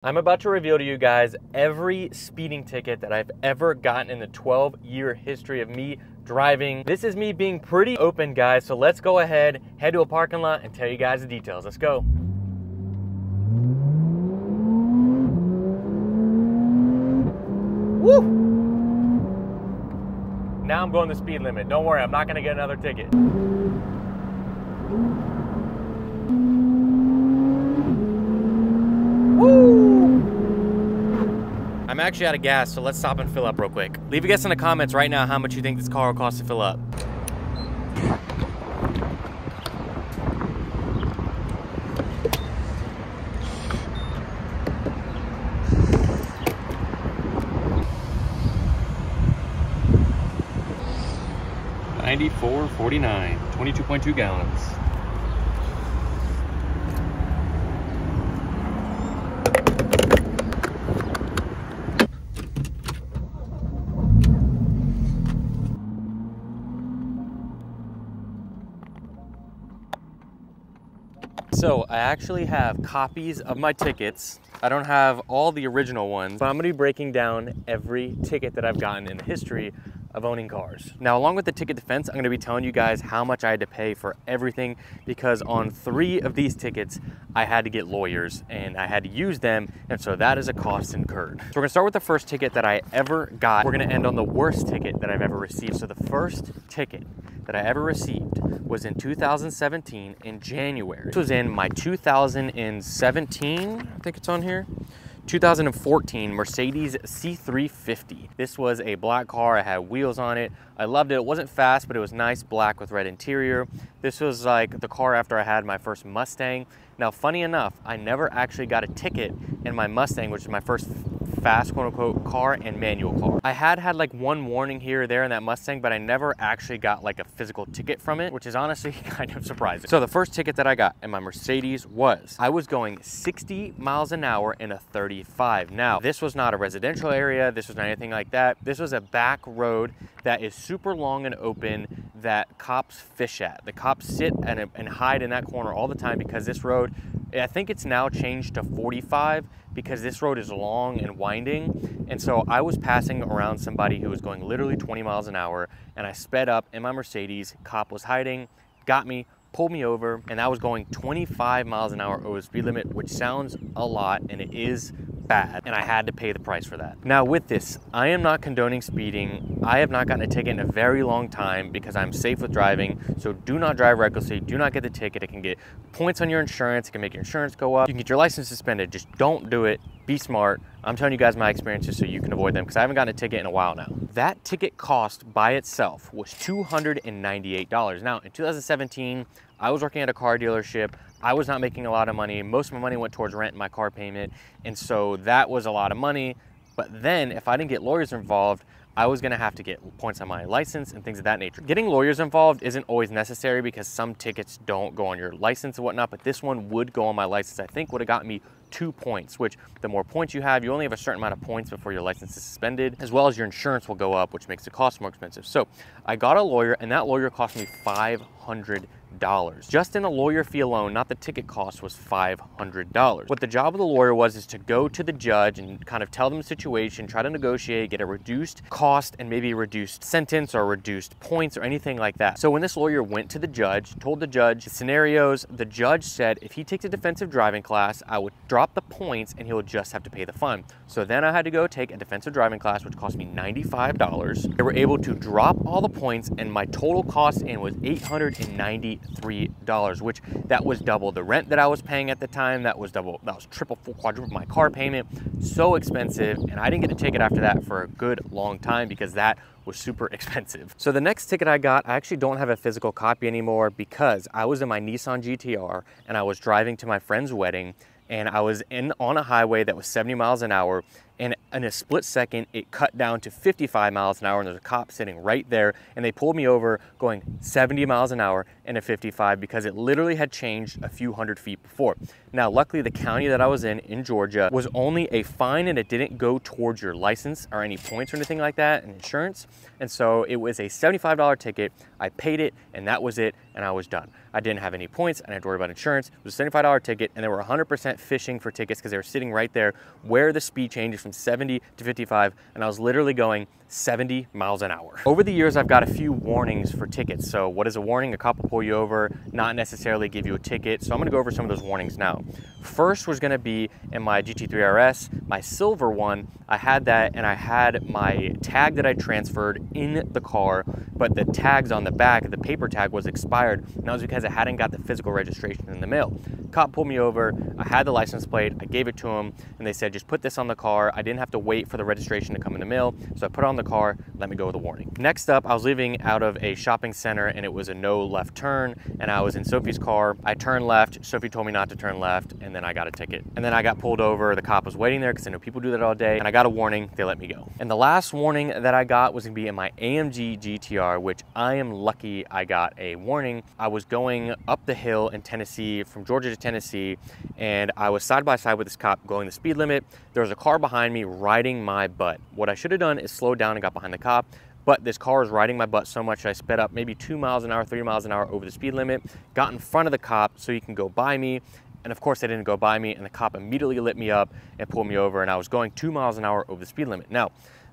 I'm about to reveal to you guys every speeding ticket that I've ever gotten in the 12-year history of me driving. This is me being pretty open, guys, so let's go ahead, head to a parking lot, and tell you guys the details. Let's go. Woo! Now I'm going the speed limit. Don't worry, I'm not gonna get another ticket. I'm actually out of gas, so let's stop and fill up real quick. Leave a guess in the comments right now how much you think this car will cost to fill up. $94.49, 22.2 gallons. So I actually have copies of my tickets. I don't have all the original ones, but I'm gonna be breaking down every ticket that I've gotten in the history of owning cars. Now, along with the ticket defense, I'm gonna be telling you guys how much I had to pay for everything, because on 3 of these tickets, I had to get lawyers and I had to use them, and so that is a cost incurred. So we're gonna start with the first ticket that I ever got. We're gonna end on the worst ticket that I've ever received. So the first ticket that I ever received was in 2017 in January. This was in my 2017, I think it's on here, 2014 Mercedes C350. This was a black car. It had wheels on it. I loved it. It wasn't fast, but it was nice black with red interior. This was like the car after I had my first Mustang. Now, funny enough, I never actually got a ticket in my Mustang, which is my first fast quote-unquote car and manual car. I had like one warning here or there in that Mustang, but I never actually got like a physical ticket from it, which is honestly kind of surprising. So the first ticket that I got in my Mercedes was, I was going 60 miles an hour in a 35. Now, this was not a residential area. This was not anything like that. This was a back road that is super long and open that cops fish at. The cops sit and hide in that corner all the time because this road, I think it's now changed to 45 because this road is long and winding. And so I was passing around somebody who was going literally 20 miles an hour, and I sped up in my Mercedes. Cop was hiding, got me, pulled me over, and I was going 25 miles an hour over the speed limit, which sounds a lot, and it is bad, and I had to pay the price for that. Now with this, I am not condoning speeding. I have not gotten a ticket in a very long time because I'm safe with driving, so do not drive recklessly, do not get the ticket. It can get points on your insurance, it can make your insurance go up, you can get your license suspended. Just don't do it, be smart. I'm telling you guys my experiences so you can avoid them, because I haven't gotten a ticket in a while now. That ticket cost by itself was $298. Now in 2017, I was working at a car dealership. I was not making a lot of money. Most of my money went towards rent and my car payment. And so that was a lot of money. But then if I didn't get lawyers involved, I was gonna have to get points on my license and things of that nature. Getting lawyers involved isn't always necessary because some tickets don't go on your license and whatnot, but this one would go on my license. I think would have gotten me 2 points, which the more points you have, you only have a certain amount of points before your license is suspended, as well as your insurance will go up, which makes the cost more expensive. So I got a lawyer, and that lawyer cost me $500. Just in a lawyer fee alone, not the ticket cost, was $500. What the job of the lawyer was is to go to the judge and kind of tell them the situation, try to negotiate, get a reduced cost and maybe a reduced sentence or reduced points or anything like that. So when this lawyer went to the judge, told the judge the scenarios, the judge said if he takes a defensive driving class, I would drop the points and he'll just have to pay the fine. So then I had to go take a defensive driving class, which cost me $95. They were able to drop all the points, and my total cost in was $893, which that was double the rent that I was paying at the time. That was double, that was triple, quadruple my car payment. So expensive, and I didn't get a ticket after that for a good long time because that was super expensive. So the next ticket I got, I actually don't have a physical copy anymore because I was in my Nissan GTR and I was driving to my friend's wedding, and I was on a highway that was 70 miles an hour, and in a split second, it cut down to 55 miles an hour, and there's a cop sitting right there, and they pulled me over going 70 miles an hour and a 55 because it literally had changed a few hundred feet before. Now, luckily, the county that I was in Georgia, was only a fine, and it didn't go towards your license or any points or anything like that, and insurance. And so it was a $75 ticket. I paid it, and that was it, and I was done. I didn't have any points, I didn't have to worry about insurance. It was a $75 ticket, and they were 100% fishing for tickets because they were sitting right there where the speed changes from 70 to 55, and I was literally going 70 miles an hour. Over the years, I've got a few warnings for tickets. So what is a warning? A cop will pull you over, not necessarily give you a ticket. So I'm gonna go over some of those warnings now. First was gonna be in my GT3 RS, my silver one. I had that, and I had my tag that I transferred in the car, but the tags on the back, the paper tag was expired, and that was because I hadn't got the physical registration in the mail. Cop pulled me over, I had the license plate, I gave it to him, and they said, just put this on the car. I didn't have to wait for the registration to come in the mail, so I put it on the car, let me go with a warning. Next up, I was leaving out of a shopping center, and it was a no left turn, and I was in Sophie's car. I turned left, Sophie told me not to turn left, and then I got a ticket. And then I got pulled over, the cop was waiting there because I know people do that all day, and I got a warning, they let me go. And the last warning that I got was gonna be in my AMG GTR, which I am lucky I got a warning. I was going up the hill in Tennessee, from Georgia to Tennessee, and I was side by side with this cop going the speed limit. There was a car behind me riding my butt. What I should have done is slow down and got behind the cop, but this car was riding my butt so much I sped up maybe 2 miles an hour, 3 miles an hour over the speed limit, got in front of the cop so he can go by me. And of course they didn't go by me, and the cop immediately lit me up and pulled me over, and I was going 2 miles an hour over the speed limit. Now,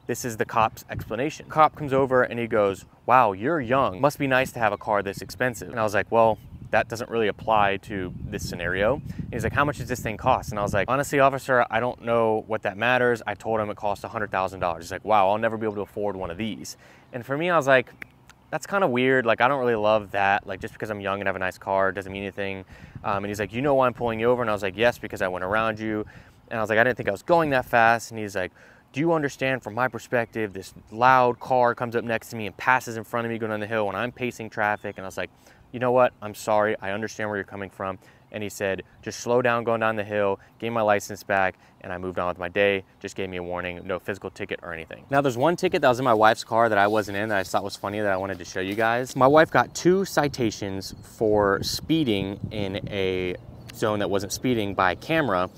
this is the cop's explanation. Cop comes over and he goes, wow, you're young. Must be nice to have a car this expensive. And I was like, well, that doesn't really apply to this scenario. And he's like, how much does this thing cost? And I was like, honestly, officer, I don't know what that matters. I told him it cost $100,000. He's like, wow, I'll never be able to afford one of these. And for me, I was like, that's kind of weird. Like, I don't really love that. Like, just because I'm young and have a nice car doesn't mean anything. And he's like, you know why I'm pulling you over? And I was like, yes, because I went around you. And I was like, I didn't think I was going that fast. And he's like, do you understand from my perspective, this loud car comes up next to me and passes in front of me going down the hill when I'm pacing traffic? And I was like, you know what? I'm sorry. I understand where you're coming from. And he said, just slow down going down the hill, gave my license back, and I moved on with my day. Just gave me a warning, no physical ticket or anything. Now, there's one ticket that was in my wife's car that I wasn't in that I thought was funny that I wanted to show you guys. My wife got 2 citations for speeding in a zone that wasn't speeding by camera,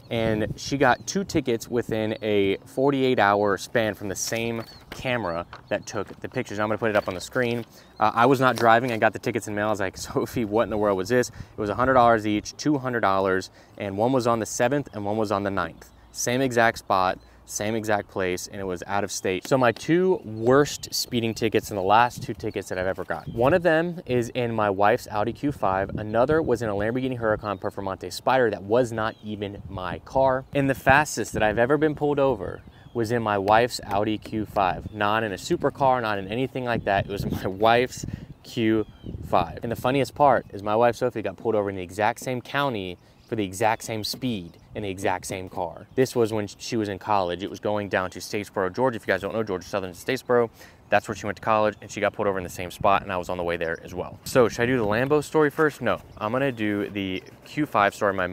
and she got 2 tickets within a 48-hour span from the same camera that took the pictures. I'm gonna put it up on the screen. I was not driving. I got the tickets in mail. I was like, Sophie, what in the world was this? It was $100 each, $200, and one was on the 7th and one was on the 9th. Same exact spot, same exact place, and it was out of state. So my 2 worst speeding tickets and the last 2 tickets that I've ever got. One of them is in my wife's Audi Q5. Another was in a Lamborghini Huracan Performante Spider that was not even my car. And the fastest that I've ever been pulled over was in my wife's Audi Q5. Not in a supercar, not in anything like that. It was my wife's Q5. And the funniest part is my wife Sophie got pulled over in the exact same county for the exact same speed in the exact same car. This was when she was in college. It was going down to Statesboro, Georgia. If you guys don't know, Georgia Southern to Statesboro. That's where she went to college, and she got pulled over in the same spot, and I was on the way there as well. So should I do the Lambo story first? No, I'm gonna do the Q5 story, my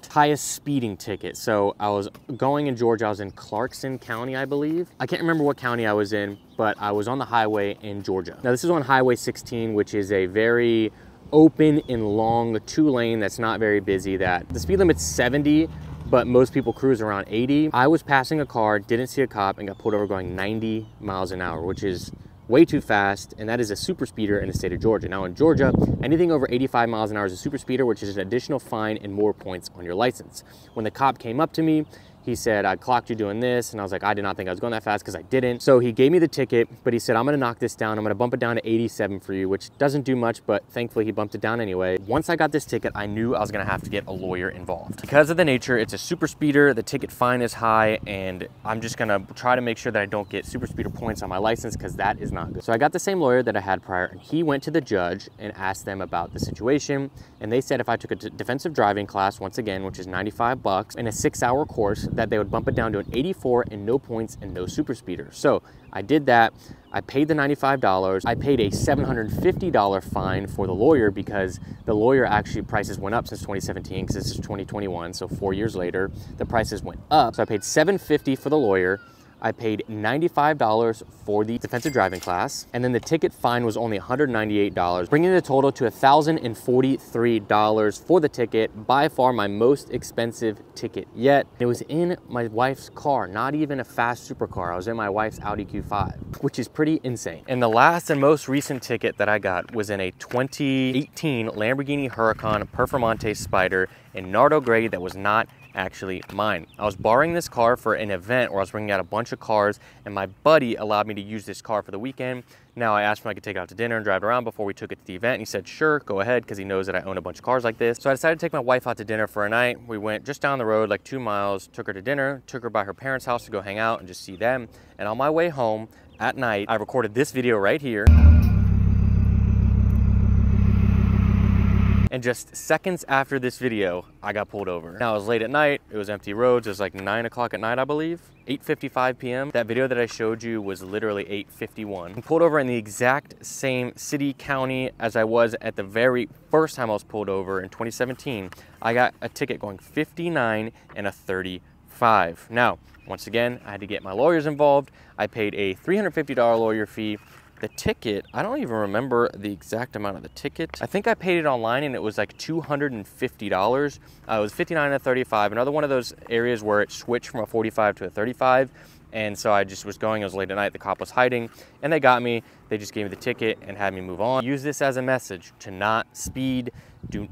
highest speeding ticket. So I was going in Georgia. I was in Clarkson County, I believe. I can't remember what county I was in, but I was on the highway in Georgia. Now this is on Highway 16, which is a very open and long 2-lane that's not very busy. That the speed limit's 70, but most people cruise around 80. I was passing a car, didn't see a cop, and got pulled over going 90 miles an hour, which is way too fast, and that is a super speeder in the state of Georgia. Now in Georgia, anything over 85 miles an hour is a super speeder, which is an additional fine and more points on your license. When the cop came up to me, he said, I clocked you doing this. And I was like, I did not think I was going that fast because I didn't. So he gave me the ticket, but he said, I'm gonna knock this down. I'm gonna bump it down to 87 for you, which doesn't do much, but thankfully he bumped it down anyway. Once I got this ticket, I knew I was gonna have to get a lawyer involved. Because of the nature, it's a super speeder, the ticket fine is high, and I'm just gonna try to make sure that I don't get super speeder points on my license because that is not good. So I got the same lawyer that I had prior, and he went to the judge and asked them about the situation. And they said if I took a defensive driving class, once again, which is $95, in a 6-hour course, that they would bump it down to an 84 and no points and no super speeder. So I did that. I paid the $95. I paid a $750 fine for the lawyer because the lawyer actually prices went up since 2017 because this is 2021. So 4 years later, the prices went up. So I paid $750 for the lawyer. I paid $95 for the defensive driving class, and then the ticket fine was only $198, bringing the total to $1,043 for the ticket, by far my most expensive ticket yet. It was in my wife's car, not even a fast supercar. I was in my wife's Audi Q5, which is pretty insane. And the last and most recent ticket that I got was in a 2018 Lamborghini Huracan Performante Spider in Nardo Gray that was not actually mine. I was borrowing this car for an event where I was bringing out a bunch of cars, and my buddy allowed me to use this car for the weekend. Now I asked him if I could take it out to dinner and drive around before we took it to the event, and he said sure, go ahead, because he knows that I own a bunch of cars like this. So I decided to take my wife out to dinner for a night. We went just down the road like 2 miles, took her to dinner, took her by her parents' house to go hang out and just see them. And on my way home at night, I recorded this video right here. And just seconds after this video, I got pulled over. Now it was late at night, it was empty roads, it was like 9 o'clock at night, I believe. 8:55 p.m. That video that I showed you was literally 8:51. I pulled over in the exact same city, county as I was at the very first time I was pulled over in 2017. I got a ticket going 59 and a 35. Now, once again, I had to get my lawyers involved. I paid a $350 lawyer fee. The ticket, I don't even remember the exact amount of the ticket. I think I paid it online and it was like $250. It was 59 and 35, another one of those areas where it switched from a 45 to a 35. And so I just was going, it was late at night, the cop was hiding, and they got me. They just gave me the ticket and had me move on. Use this as a message to not speed.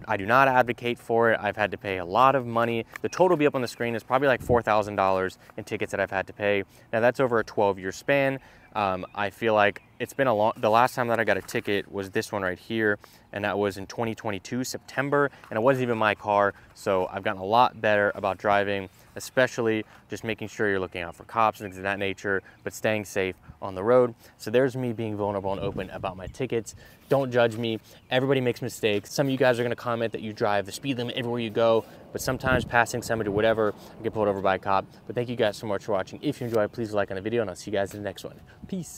I do not advocate for it. I've had to pay a lot of money. The total will be up on the screen. It's probably like $4,000 in tickets that I've had to pay. Now that's over a 12-year span. I feel like it's been the last time that I got a ticket was this one right here, and that was in 2022, September, and it wasn't even my car. So I've gotten a lot better about driving, especially just making sure you're looking out for cops and things of that nature, but staying safe on the road. So there's me being vulnerable and open about my tickets. Don't judge me. Everybody makes mistakes. Some of you guys are gonna comment that you drive the speed limit everywhere you go, but sometimes passing somebody or whatever, you get pulled over by a cop. But thank you guys so much for watching. If you enjoyed, please like on the video, and I'll see you guys in the next one. Peace.